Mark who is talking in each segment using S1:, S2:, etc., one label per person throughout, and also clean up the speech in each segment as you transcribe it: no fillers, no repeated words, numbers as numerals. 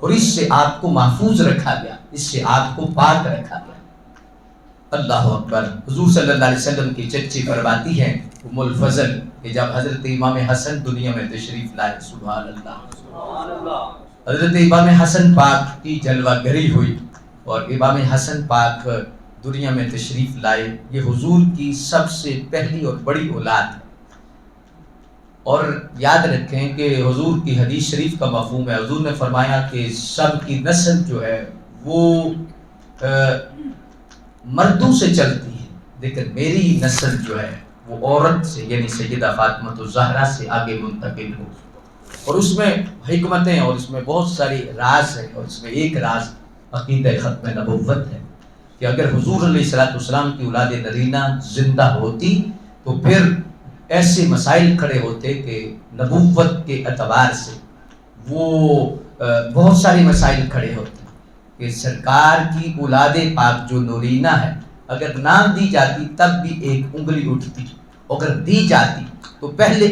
S1: اور اس سے آپ کو محفوظ رکھا گیا، اس سے آپ کو پاک رکھا گیا۔ اللہ اکبر۔ حضور صلی اللہ علیہ وسلم کی چچی فرماتی ہے ام الفضل کہ جب حضرت امام حسن دنیا میں تشریف لائے، سبحان اللہ، حضرت امام حسن پاک کی جلوہ گری ہوئی اور امام حسن پاک دنیا میں تشریف لائے، یہ حضور کی سب سے پہلی اور بڑی اولاد ہے۔ اور یاد رکھیں کہ حضور کی حدیث شریف کا مفہوم ہے، حضور نے فرمایا کہ سب کی نسل جو ہے وہ مردوں سے چلتی ہے، لیکن میری نسل جو ہے وہ عورت سے یعنی سیدہ فاطمہ الزہرا سے آگے منتقل ہو۔ اور اس میں حکمتیں اور اس میں بہت ساری راز ہیں، اور اس میں ایک راز عقیدہ ختم نبوت ہے کہ اگر حضور علیہ السلام کی اولاد نرینہ زندہ ہوتی تو پھر ایسے مسائل کھڑے ہوتے کہ نبوت کے اعتبار سے وہ بہت سارے مسائل کھڑے ہوتے کہ سرکار کی اولاد پاک جو نورینہ ہے اگر نام دی جاتی تب بھی ایک انگلی اٹھتی، اگر دی جاتی تو پہلے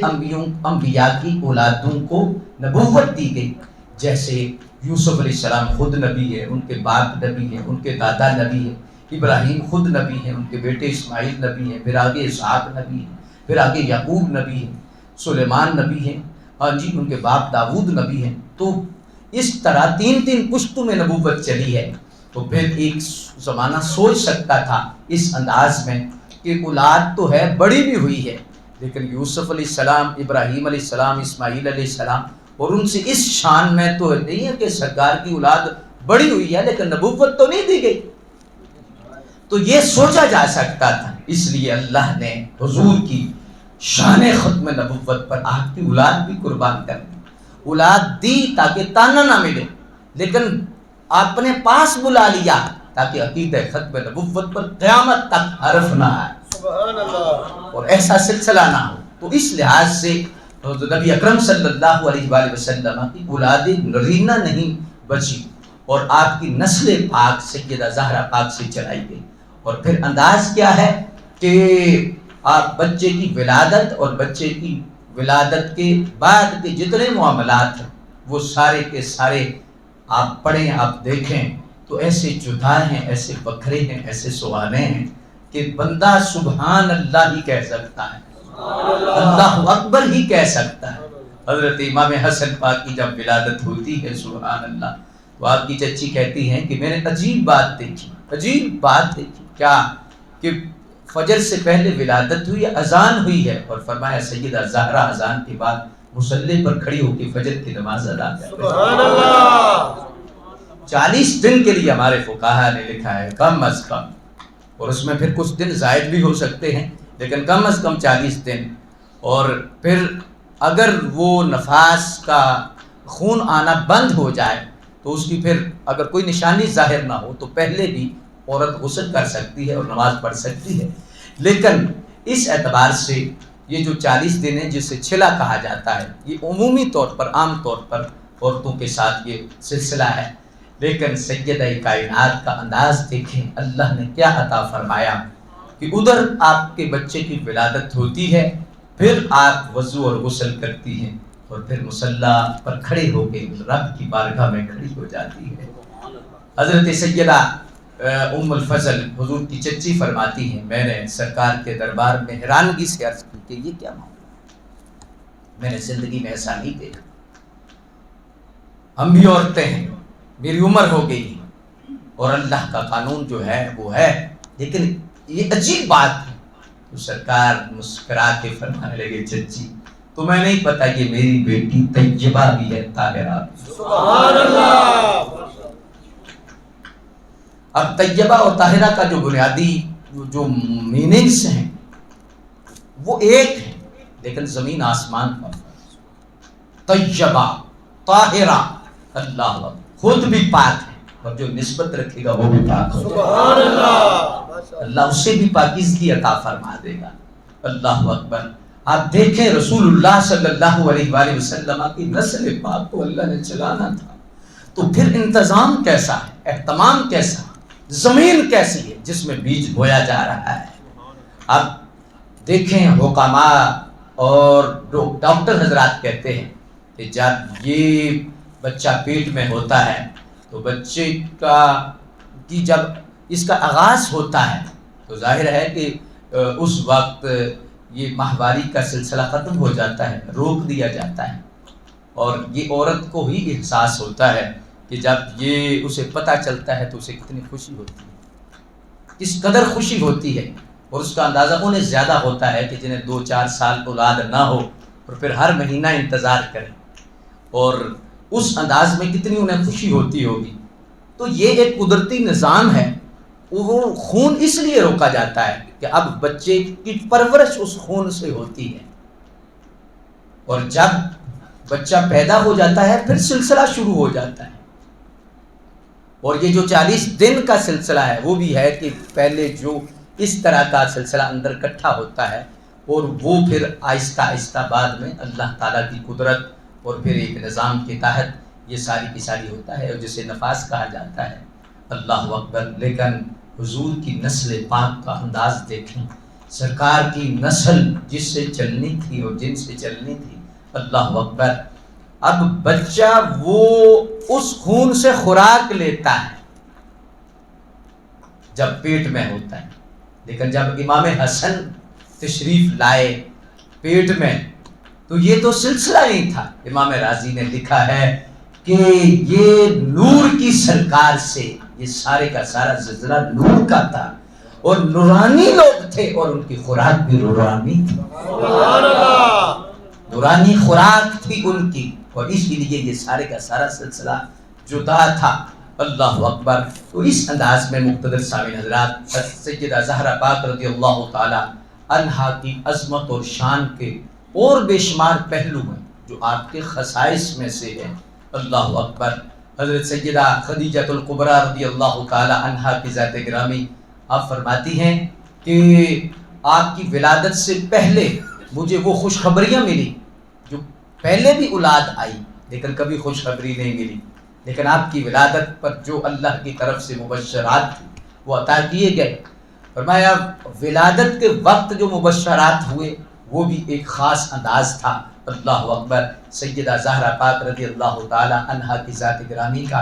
S1: انبیاء کی اولادوں کو نبوت دی گئی، جیسے یوسف علیہ السلام خود نبی ہے، ان کے باپ نبی ہے، ان کے دادا نبی ہے، ابراہیم خود نبی ہے، ان کے بیٹے اسماعیل نبی ہے، پھر آگے اسحاق نبی ہے، پھر آگے یعقوب نبی ہے، سلیمان نبی ہے، ہاں جی ان کے باپ داؤد نبی ہے۔ تو اس طرح تین پشتوں میں نبوت چلی ہے۔ تو پھر ایک زمانہ سوچ سکتا تھا اس انداز میں کہ اولاد تو ہے، بڑی بھی ہوئی ہے، لیکن یوسف علیہ السلام، ابراہیم علیہ السلام، اسماعیل علیہ السلام اور ان سے اس شان میں تو نہیں ہے کہ سرکار کی اولاد بڑی ہوئی ہے لیکن نبوت تو نہیں دی گئی۔ تو یہ سوچا جا سکتا تھا، اس لیے اللہ نے حضور کی شان ختم نبوت پر آپ کی اولاد بھی قربان کر دی، اولاد دی تاکہ تانا نہ ملے، لیکن آپ نے پاس بلا لیا تاکہ عقیدہ ختم نبوت پر قیامت تک حرف نہ آئے اور ایسا سلسلہ نہ ہو۔ تو اس لحاظ سے نبی اکرم صلی اللہ علیہ وآلہ وسلم کی اولاد نرینہ نہیں بچی اور آپ کی نسل پاک سیدہ زہرا پاک سے چلائی گئی۔ اور پھر انداز کیا ہے کہ آپ بچے کی ولادت اور بچے کی ولادت کے بعد کے جتنے معاملات ہیں وہ سارے کے سارے آپ پڑھیں، آپ دیکھیں تو ایسے جدا ہیں، ایسے بکھرے ہیں، ایسے سوانے ہیں کہ بندہ سبحان اللہ ہی کہہ سکتا ہے، اللہ اکبر ہی کہہ سکتا ہے۔ حضرت امام حسن پاک کی جب ولادت ہوتی ہے سبحان اللہ تو آپ کی چچی کہتی ہیں کہ میں نے عجیب بات دیکھی، کیا کہ فجر سے پہلے ولادت ہوئی، اذان ہوئی ہے، اور فرمایا سیدہ زہرا اذان کے بعد مصلی پر کھڑی ہو کے فجر کی نماز ادا کر رہی ہے۔ سبحان اللہ۔ 40 دن کے لیے ہمارے فقہا نے لکھا ہے کم از کم، اور اس میں پھر کچھ دن زائد بھی ہو سکتے ہیں لیکن کم از کم 40 دن۔ اور پھر اگر وہ نفاس کا خون آنا بند ہو جائے تو اس کی پھر اگر کوئی نشانی ظاہر نہ ہو تو پہلے بھی عورت غسل کر سکتی ہے اور نماز پڑھ سکتی ہے، لیکن اس اعتبار سے یہ جو 40 دن ہیں جسے چھلا کہا جاتا ہے یہ عمومی طور پر عام طور پر عورتوں کے ساتھ یہ سلسلہ ہے، لیکن سیدہ کائنات کا انداز دیکھیں، اللہ نے کیا عطا فرمایا کہ ادھر آپ کے بچے کی ولادت ہوتی ہے، پھر آپ وضو اور غسل کرتی ہیں اور پھر مصلی پر کھڑے ہو کے رب کی بارگاہ میں کھڑی ہو جاتی ہے۔ حضرت سیدہ ام الفضل حضور کی چچی فرماتی ہیں میں نے سرکار کے دربار میں حیرانگی سے عرض کی کہ یہ کیا معاملہ، میں نے زندگی میں ایسا نہیں دیکھا، ہم بھی عورتیں ہیں، میری عمر ہو گئی اور اللہ کا قانون جو ہے وہ ہے، لیکن یہ عجیب بات ہے۔ تو سرکار مسکرا کے فرمانے لگے چچی تمہیں نہیں پتا یہ میری بیٹی طیبہ بھی ہے، طاہرہ بھی۔ سبحان اللہ۔ اب طیبہ اور طاہرہ کا جو بنیادی جو میننگز ہیں وہ ایک ہے لیکن زمین آسمان کا طیبہ طاہرہ، اللہ خود بھی پاک ہے اور جو نسبت رکھے گا وہ بھی پاک ہو جائے گا، سبحان اللہ، اللہ اسے بھی پاکیزگی عطا فرما دے گا۔ اللہ اکبر۔ آپ دیکھیں رسول اللہ صلی اللہ علیہ وآلہ وسلم کی نسل پاک کو اللہ نے چلانا تھا تو پھر انتظام کیسا ہے، اہتمام کیسا، زمین کیسی ہے جس میں بیج بویا جا رہا ہے۔ اب دیکھیں حکماء اور ڈاکٹر حضرات کہتے ہیں کہ جب یہ بچہ پیٹ میں ہوتا ہے تو بچے کی جب اس کا آغاز ہوتا ہے تو ظاہر ہے کہ اس وقت یہ ماہواری کا سلسلہ ختم ہو جاتا ہے، روک دیا جاتا ہے، اور یہ عورت کو ہی احساس ہوتا ہے کہ جب یہ اسے پتہ چلتا ہے تو اسے کتنی خوشی ہوتی ہے، کس قدر خوشی ہوتی ہے، اور اس کا اندازہ انہیں زیادہ ہوتا ہے کہ جنہیں 2-4 سال اولاد نہ ہو اور پھر ہر مہینہ انتظار کریں، اور اس انداز میں کتنی انہیں خوشی ہوتی ہوگی۔ تو یہ ایک قدرتی نظام ہے، وہ خون اس لیے روکا جاتا ہے کہ اب بچے کی پرورش اس خون سے ہوتی ہے، اور جب بچہ پیدا ہو جاتا ہے پھر سلسلہ شروع ہو جاتا ہے، اور یہ جو 40 دن کا سلسلہ ہے وہ بھی ہے کہ پہلے جو اس طرح کا سلسلہ اندر اکٹھا ہوتا ہے، اور وہ پھر آہستہ آہستہ بعد میں اللہ تعالیٰ کی قدرت اور پھر ایک نظام کے تحت یہ ساری کی ساری ہوتا ہے، اور جسے نفاس کہا جاتا ہے۔ اللہ اکبر۔ لیکن حضور کی نسل پاک کا انداز دیکھیں، سرکار کی نسل جس سے چلنی تھی اور جن سے چلنی تھی، اللہ اکبر، اب بچہ وہ اس خون سے خوراک لیتا ہے جب پیٹ میں ہوتا ہے، لیکن جب امام حسن تشریف لائے پیٹ میں تو یہ تو سلسلہ نہیں تھا۔ امام رازی نے لکھا ہے کہ یہ نور کی سرکار سے یہ سارے کا سارا زلزلہ نور کا تھا، اور نورانی لوگ تھے اور ان کی خوراک بھی نورانی تھی، نورانی خوراک تھی ان کی، اور اس لیے یہ سارے کا سارا سلسلہ جدا تھا۔ اللہ اکبر۔ تو اس انداز میں مقتدر سامعین حضرات، سیدہ زہرا پاک رضی اللہ تعالی عنہا کی عظمت اور شان کے اور بے شمار پہلو ہیں جو آپ کے خصائص میں سے ہیں۔ اللہ اکبر۔ حضرت سیدہ خدیجہ الکبریٰ رضی اللہ تعالی عنہا کی ذات گرامی آپ فرماتی ہیں کہ آپ کی ولادت سے پہلے مجھے وہ خوشخبریاں ملی جو پہلے بھی اولاد آئی لیکن کبھی خوشخبری نہیں ملی، لیکن آپ کی ولادت پر جو اللہ کی طرف سے مبشرات تھی وہ عطا کیے گئے۔ فرمایا ولادت کے وقت جو مبشرات ہوئے وہ بھی ایک خاص انداز تھا۔ اللہ اکبر۔ سیدہ زہرا پاک رضی اللہ تعالی عنہا کی ذات گرامی کا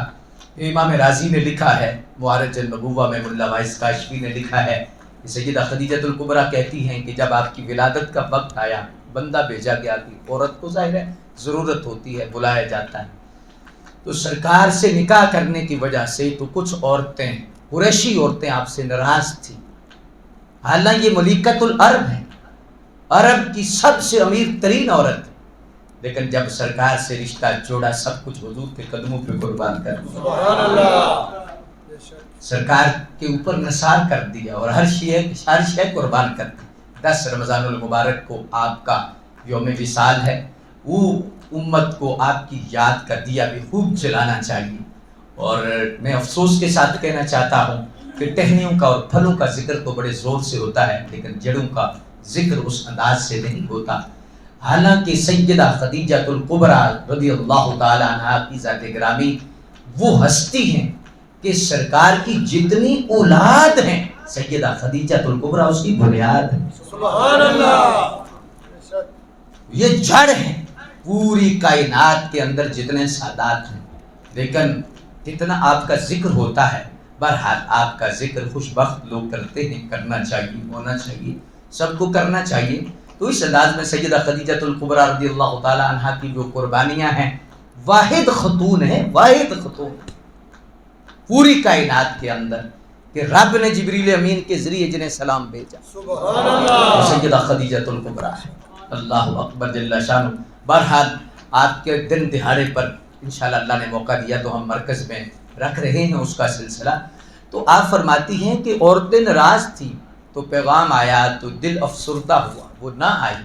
S1: امام رازی نے لکھا ہے، معارج النبوہ میں ملا وائس کاشفی نے لکھا ہے کہ سیدہ خدیجہ الکبریٰ کہتی ہیں کہ جب آپ کی ولادت کا وقت آیا، بندہ بھیجا گیا کہ عورت کو ظاہر ہے ضرورت ہوتی ہے، بلایا جاتا ہے، تو سرکار سے نکاح کرنے کی وجہ سے تو کچھ عورتیں، قریشی عورتیں آپ سے ناراض تھیں، حالانکہ یہ ملکۃ العرب ہے، عرب کی سب سے امیر ترین عورت ہے، لیکن جب سرکار سے رشتہ جوڑا سب کچھ حضور کے قدموں پہ قربان کر دیا، سبحان اللہ، سرکار کے اوپر نثار کر دیا اور ہر شے قربان کر دی۔ 10 رمضان المبارک کو آپ کا یوم وصال ہے، وہ امت کو آپ کی یاد کا دیا بھی خوب جلانا چاہیے، اور میں افسوس کے ساتھ کہنا چاہتا ہوں کہ ٹہنیوں کا اور پھلوں کا ذکر تو بڑے زور سے ہوتا ہے لیکن جڑوں کا ذکر اس انداز سے نہیں ہوتا۔ حالانکہ سیدہ خدیجہ الکبریٰ رضی اللہ تعالی عنہا کی ذات گرامی وہ ہستی ہیں کہ سرکار کی جتنی اولاد ہیں سیدہ خدیجہ الکبریٰ اس کی بنیاد ہے، سبحان اللہ، یہ جڑ ہے پوری کائنات کے اندر جتنے سادات ہیں، لیکن کتنا آپ کا ذکر ہوتا ہے۔ بہرحال آپ کا ذکر خوش بخت لوگ کرتے ہیں، کرنا چاہیے، ہونا چاہیے، سب کو کرنا چاہیے۔ تو اس انداز میں سیدہ خدیجہ الکبریٰ رضی اللہ تعالی عنہا کی جو قربانیاں ہیں، واحد خاتون ہے، واحد خاتون پوری کائنات کے اندر کہ رب نے جبریل امین کے ذریعے جنہیں سلام بھیجا، سبحان اللہ، سیدہ خدیجہ الکبریٰ ہے۔ اللہ اکبر جل شانہ۔ بہرحال آپ کے دن دہاڑے پر انشاءاللہ اللہ نے موقع دیا تو ہم مرکز میں رکھ رہے ہیں اس کا سلسلہ۔ تو آپ فرماتی ہیں کہ عورتیں ناراض تھیں تو پیغام آیا تو دل افسردہ ہوا، وہ نہ آئی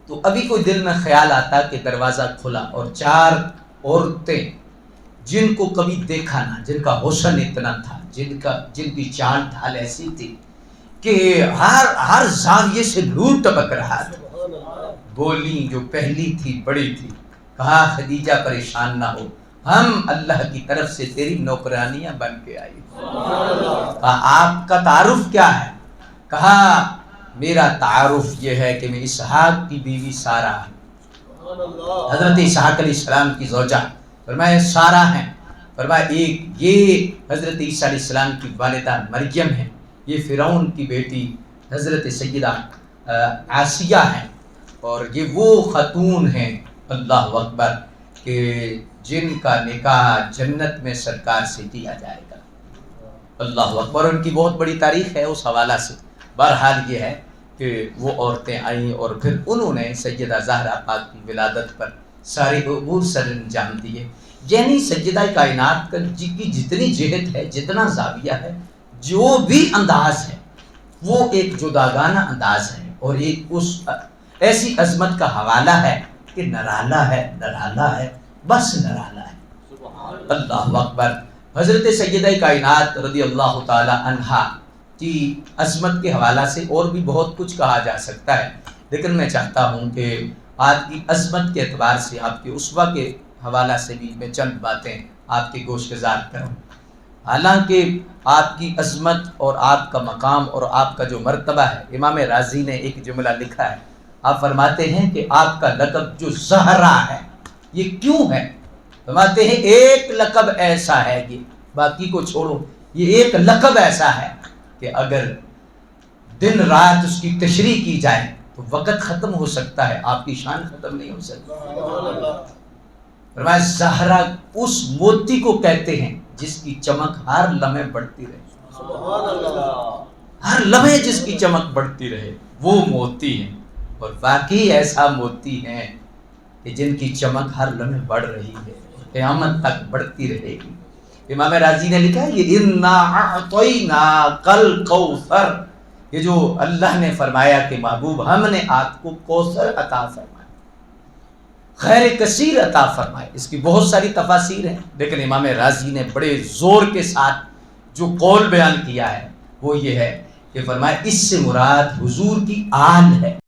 S1: تو ابھی کوئی دل میں خیال آتا کہ دروازہ کھلا اور 4 عورتیں جن کو کبھی دیکھا نہ، جن کا حسن اتنا تھا، جن کی چال ڈھال ایسی تھی کہ ہر زاویے سے نور ٹپک رہا تھا، بولی جو پہلی تھی بڑی تھی، کہا خدیجہ پریشان نہ ہو، ہم اللہ کی طرف سے تیری نوکرانیاں بن کے آئی۔ کہا آپ کا تعارف کیا ہے؟ کہا میرا تعارف یہ ہے کہ میں اسحاق کی بیوی سارہ، حضرت اسحاق علیہ السلام کی زوجہ فرمایا سارہ ہیں، فرمایا ایک یہ حضرت عیسیٰ علیہ السلام کی والدہ مریم ہے، یہ فرعون کی بیٹی حضرت سیدہ آسیہ ہیں، اور یہ وہ خاتون ہیں اللہ اکبر کہ جن کا نکاح جنت میں سرکار سے کیا جائے گا۔ اللہ اکبر، ان کی بہت بڑی تاریخ ہے اس حوالہ سے۔ بہرحال یہ ہے کہ وہ عورتیں آئیں اور پھر انہوں نے سیدہ زہرا پاک کی ولادت پر سارے امور سر انجام دیے۔ یعنی سیدہ کائنات کا کی جتنی جہت ہے، جتنا زاویہ ہے، جو بھی انداز ہے، وہ ایک جداگانہ انداز ہے، اور ایک اس ایسی عظمت کا حوالہ ہے کہ نرالا ہے، نرالا ہے، بس نرالا ہے۔ اللہ اکبر۔ حضرت سیدہ کائنات رضی اللہ تعالی عنہا کی عظمت کے حوالہ سے اور بھی بہت کچھ کہا جا سکتا ہے، لیکن میں چاہتا ہوں کہ آپ کی عظمت کے اعتبار سے، آپ کے اسوہ کے حوالہ سے بھی میں چند باتیں آپ کے گوش گزار کروں۔ حالانکہ آپ کی عظمت اور آپ کا مقام اور آپ کا جو مرتبہ ہے، امام رازی نے ایک جملہ لکھا ہے، آپ فرماتے ہیں کہ آپ کا لقب جو زہرا ہے یہ کیوں ہے؟ فرماتے ہیں ایک لقب ایسا ہے، یہ باقی کو چھوڑو، یہ ایک لقب ایسا ہے کہ اگر دن رات اس کی تشریح کی جائے تو وقت ختم ہو سکتا ہے، آپ کی شان ختم نہیں ہو سکتی۔ فرمایا زہرا اس موتی کو کہتے ہیں جس کی چمک ہر لمحے بڑھتی رہے، ہر لمحے جس کی چمک بڑھتی رہے وہ موتی ہیں، اور واقعی ایسا موتی ہیں کہ جن کی چمک ہر لمحے بڑھ رہی ہے، قیامت تک بڑھتی رہے گی۔ امام رازی نے لکھا ہے یہ انا اعطیناک الکوثر، یہ جو اللہ نے فرمایا کہ محبوب ہم نے آپ کو کوثر عطا فرمایا، خیر کثیر عطا فرمائے، اس کی بہت ساری تفاسیر ہیں، لیکن امام رازی نے بڑے زور کے ساتھ جو قول بیان کیا ہے وہ یہ ہے کہ فرمایا اس سے مراد حضور کی آل ہے۔